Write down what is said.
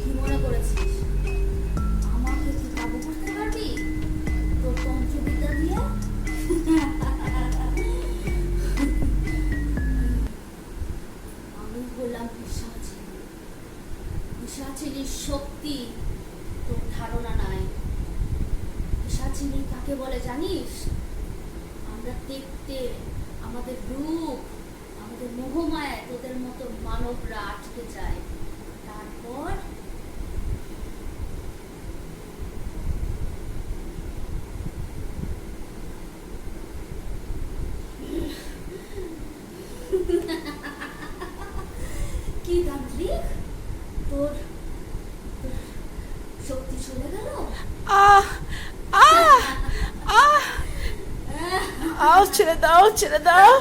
কি মনে করেছিস আমাকে কি কাবু করতে পারবি তোর তন্ত্রবিদ্যা দিয়ে? আমি বললাম পিশাচিনী। পিশাচিনীর শক্তি তোর ধারণা নাই। পিশাচিনী কাকে বলে জানিস? আমরা দেখতে, আমাদের রূপ, আমাদের মোহমায়ায় তোদের মতো মানবরা আটকে যায়। তারপর কি তান্ত্রিক, তোর শক্তি চলে গেল? আহ আহ আহ আহ ছেড়ে দাও, ছেড়ে দাও।